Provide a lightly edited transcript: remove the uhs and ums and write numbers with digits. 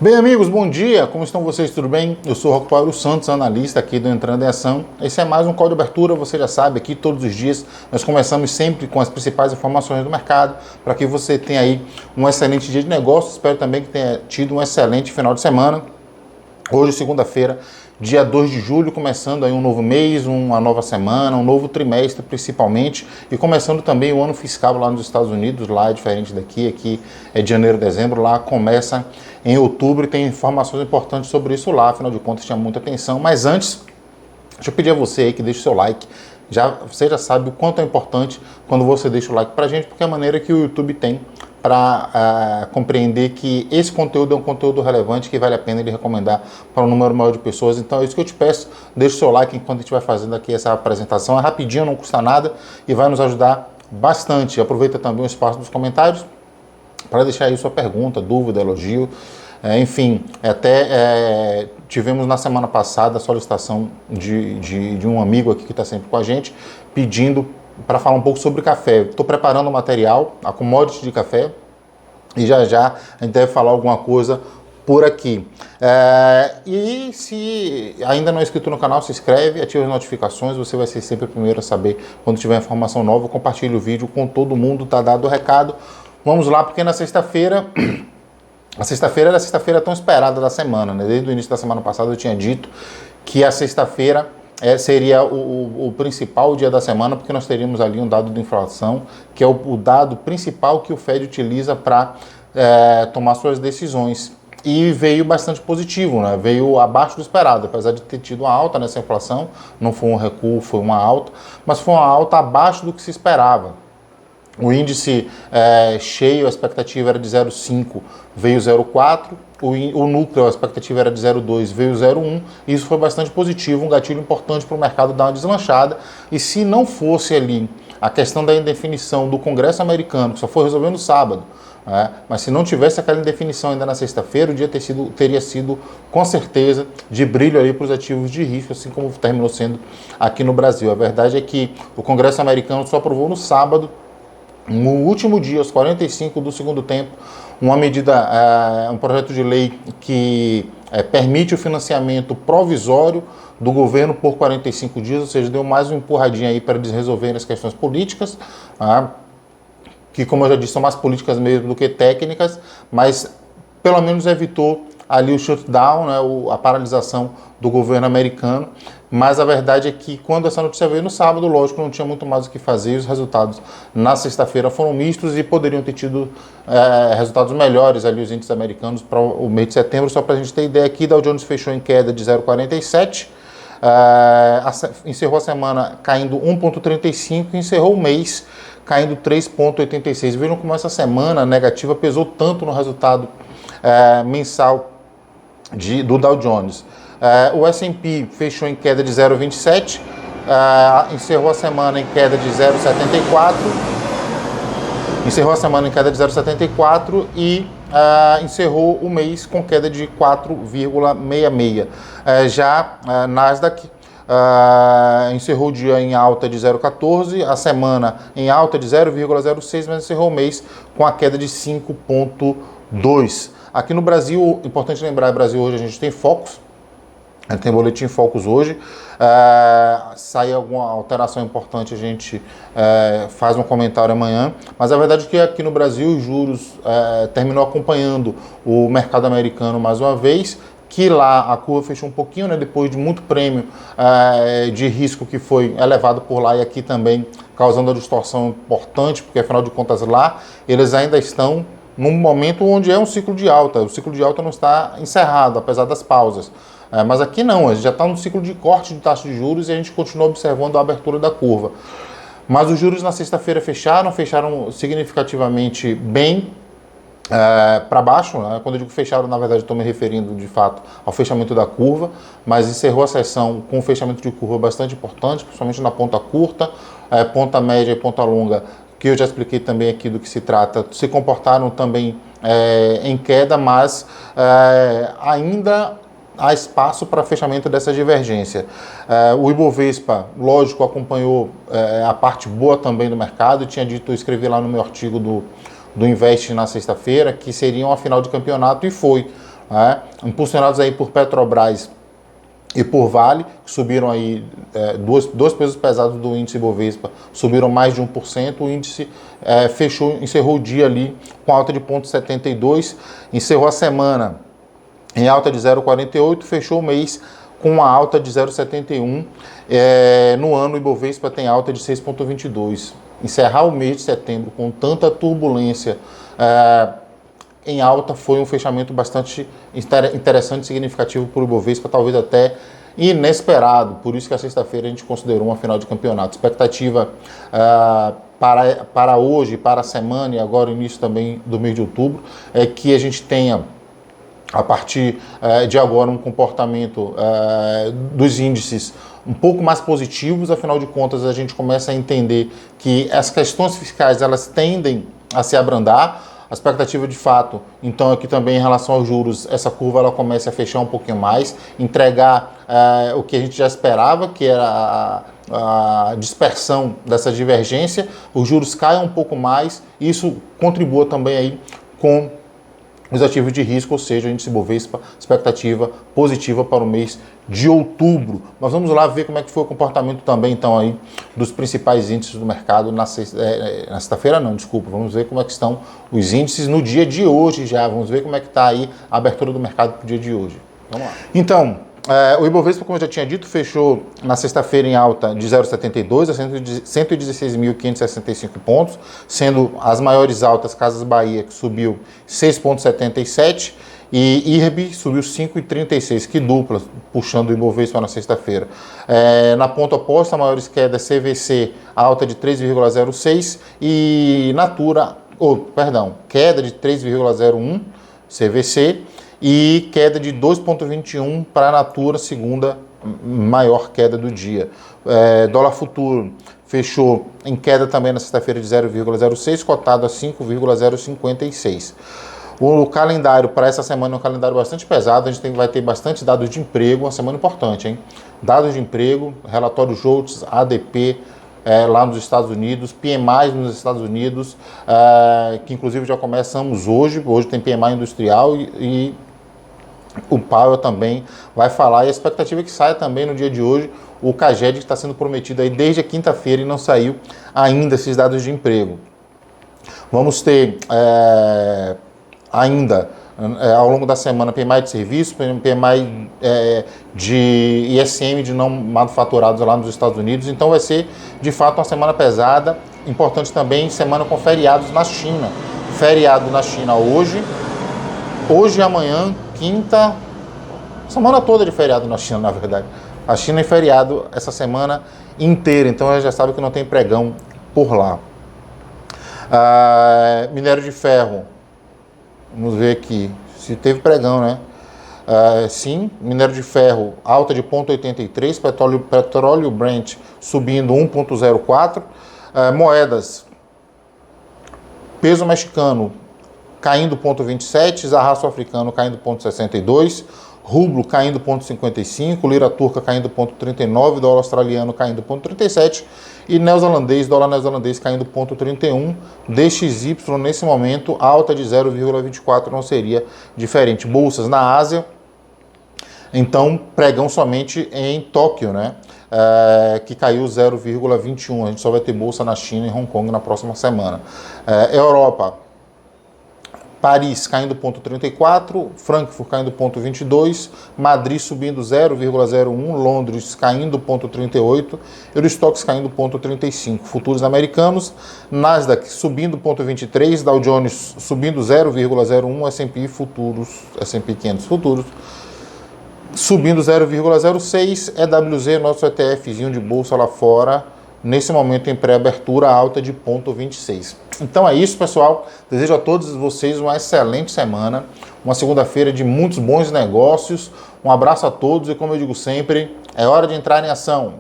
Bem, amigos, bom dia, como estão vocês, tudo bem? Eu sou o Roque Paulo Santos, analista aqui do Entrando em Ação. Esse é mais um call de abertura, você já sabe, aqui todos os dias nós começamos sempre com as principais informações do mercado, para que você tenha aí um excelente dia de negócio. Espero também que tenha tido um excelente final de semana. Hoje, segunda-feira, dia 2 de julho, começando aí um novo mês, uma nova semana, um novo trimestre principalmente, e começando também o ano fiscal lá nos Estados Unidos. Lá é diferente daqui, aqui é de janeiro, dezembro, lá começa em outubro e tem informações importantes sobre isso lá, afinal de contas tinha muita atenção. Mas antes, deixa eu pedir a você aí que deixe o seu like. Você já sabe o quanto é importante quando você deixa o like pra gente, porque é a maneira que o YouTube tem para compreender que esse conteúdo é um conteúdo relevante, que vale a pena ele recomendar para um número maior de pessoas. Então é isso que eu te peço, deixa o seu like enquanto a gente vai fazendo aqui essa apresentação. É rapidinho, não custa nada e vai nos ajudar bastante. Aproveita também o espaço dos comentários para deixar aí sua pergunta, dúvida, elogio. Enfim, até tivemos na semana passada a solicitação de um amigo aqui que está sempre com a gente, pedindo para falar um pouco sobre café. Estou preparando o material, a commodity de café, e já já a gente deve falar alguma coisa por aqui. E se ainda não é inscrito no canal, se inscreve, ativa as notificações, você vai ser sempre o primeiro a saber quando tiver informação nova. Compartilhe o vídeo com todo mundo, tá dado o recado. Vamos lá, porque na sexta-feira, a sexta-feira era a sexta-feira tão esperada da semana, né? Desde o início da semana passada eu tinha dito que a sexta-feira seria o principal dia da semana, porque nós teríamos ali um dado de inflação, que é o dado principal que o Fed utiliza para tomar suas decisões. E veio bastante positivo, né? Veio abaixo do esperado, apesar de ter tido uma alta nessa inflação, não foi um recuo, foi uma alta, mas foi uma alta abaixo do que se esperava. O índice cheio, a expectativa era de 0,5, veio 0,4. O núcleo, a expectativa era de 0,2, veio 0,1. Isso foi bastante positivo, um gatilho importante para o mercado dar uma deslanchada. E se não fosse ali a questão da indefinição do Congresso americano, que só foi resolver no sábado, mas se não tivesse aquela indefinição ainda na sexta-feira, o dia teria sido, com certeza, de brilho ali para os ativos de risco, assim como terminou sendo aqui no Brasil. A verdade é que o Congresso americano só aprovou no sábado, no último dia, aos 45 do segundo tempo, uma medida, um projeto de lei que permite o financiamento provisório do governo por 45 dias, ou seja, deu mais uma empurradinha aí para eles resolverem as questões políticas, que, como eu já disse, são mais políticas mesmo do que técnicas, mas pelo menos evitou ali o shutdown, né, a paralisação do governo americano. Mas a verdade é que quando essa notícia veio no sábado, lógico, não tinha muito mais o que fazer, e os resultados na sexta-feira foram mistos e poderiam ter tido resultados melhores ali, os índices americanos, para o mês de setembro. Só para a gente ter ideia aqui, Dow Jones fechou em queda de 0,47, encerrou a semana caindo 1,35 e encerrou o mês caindo 3,86. Vejam como essa semana negativa pesou tanto no resultado mensal do Dow Jones. O S&P fechou em queda de 0,27, encerrou a semana em queda de 0,74, e encerrou o mês com queda de 4,66. Já Nasdaq encerrou o dia em alta de 0,14, a semana em alta de 0,06, mas encerrou o mês com a queda de 5,2. Aqui no Brasil, importante lembrar, no Brasil hoje a gente tem Focus, a gente tem boletim Focus hoje. Sai alguma alteração importante, a gente faz um comentário amanhã, mas a verdade é que aqui no Brasil os juros terminou acompanhando o mercado americano mais uma vez, que lá a curva fechou um pouquinho, né, depois de muito prêmio de risco que foi elevado por lá, e aqui também causando uma distorção importante, porque afinal de contas lá eles ainda estão num momento onde é um ciclo de alta. O ciclo de alta não está encerrado, apesar das pausas. Mas aqui não, a gente já está no ciclo de corte de taxa de juros e a gente continua observando a abertura da curva. Mas os juros na sexta-feira fecharam significativamente bem para baixo, né? Quando eu digo fecharam, na verdade estou me referindo de fato ao fechamento da curva, mas encerrou a sessão com um fechamento de curva bastante importante, principalmente na ponta curta, ponta média e ponta longa, que eu já expliquei também aqui do que se trata, se comportaram também em queda, mas ainda há espaço para fechamento dessa divergência. O Ibovespa, lógico, acompanhou a parte boa também do mercado. Eu tinha dito, eu escrevi lá no meu artigo do Invest na sexta-feira, que seria uma final de campeonato, e foi. impulsionados aí por Petrobras e por Vale, que subiram aí, dois pesos pesados do índice Bovespa, subiram mais de 1%, o índice encerrou o dia ali com alta de 0,72, encerrou a semana em alta de 0,48, fechou o mês com uma alta de 0,71, no ano o Ibovespa tem alta de 6,22. Encerrar o mês de setembro com tanta turbulência em alta foi um fechamento bastante interessante e significativo para o Ibovespa, talvez até inesperado. Por isso que a sexta-feira a gente considerou uma final de campeonato. Expectativa para hoje, para a semana e agora início também do mês de outubro, é que a gente tenha, a partir de agora, um comportamento dos índices um pouco mais positivos. Afinal de contas, a gente começa a entender que as questões fiscais elas tendem a se abrandar. A expectativa de fato, então, aqui também em relação aos juros, essa curva ela começa a fechar um pouquinho mais, entregar o que a gente já esperava, que era a dispersão dessa divergência, os juros caem um pouco mais, isso contribua também aí com os ativos de risco, ou seja, o índice Bovespa, expectativa positiva para o mês de outubro. Nós vamos lá ver como é que foi o comportamento também, então, aí, dos principais índices do mercado na sexta-feira, não, desculpa. Vamos ver como é que estão os índices no dia de hoje já. Vamos ver como é que está aí a abertura do mercado para o dia de hoje. Vamos lá. Então, o Ibovespa, como eu já tinha dito, fechou na sexta-feira em alta de 0,72 a 116.565 pontos, sendo as maiores altas Casas Bahia, que subiu 6,77, e IRB subiu 5,36, que dupla, puxando o Ibovespa na sexta-feira. Na ponta oposta, a maiores quedas CVC, alta de 3,06, e Natura, queda de 3,01 CVC, e queda de 2,21 para a Natura, segunda maior queda do dia. Dólar futuro fechou em queda também na sexta-feira de 0,06, cotado a 5,056. O calendário para essa semana é um calendário bastante pesado, a gente vai ter bastante dados de emprego, uma semana importante, hein? Dados de emprego, relatório JOLTS, ADP, lá nos Estados Unidos, PMI nos Estados Unidos, que inclusive já começamos hoje tem PMI industrial e o Powell também vai falar, e a expectativa é que saia também no dia de hoje o CAGED, que está sendo prometido aí desde a quinta-feira e não saiu ainda esses dados de emprego. Vamos ter ainda, ao longo da semana, PMI de serviço, PMI de ISM de não manufaturados lá nos Estados Unidos. Então vai ser, de fato, uma semana pesada. Importante também, semana com feriados na China. Feriado na China hoje e amanhã, quinta, semana toda de feriado na China, na verdade. A China é feriado essa semana inteira, então a gente já sabe que não tem pregão por lá. Minério de ferro, vamos ver aqui, se teve pregão, né? Sim, minério de ferro, alta de 0,83, petróleo Brent subindo 1,04, moedas, peso mexicano caindo 0,27, zarraço africano caindo 0,62, rublo caindo 0,55, lira turca caindo 0,39, dólar australiano caindo 0,37 e dólar neozelandês caindo 0,31, DXY nesse momento alta de 0,24, não seria diferente. Bolsas na Ásia, então pregão somente em Tóquio, né? Que caiu 0,21, a gente só vai ter bolsa na China e Hong Kong na próxima semana. Europa, Paris caindo 0,34, Frankfurt caindo 0,22, Madrid subindo 0,01, Londres caindo 0,38, Eurostoxx caindo 0,35. Futuros americanos, Nasdaq subindo 0,23, Dow Jones subindo 0,01, S&P 500 futuros subindo 0,06, EWZ, nosso ETFzinho de bolsa lá fora, nesse momento em pré-abertura, alta de 0,26. Então é isso, pessoal. Desejo a todos vocês uma excelente semana, uma segunda-feira de muitos bons negócios. Um abraço a todos e, como eu digo sempre, é hora de entrar em ação.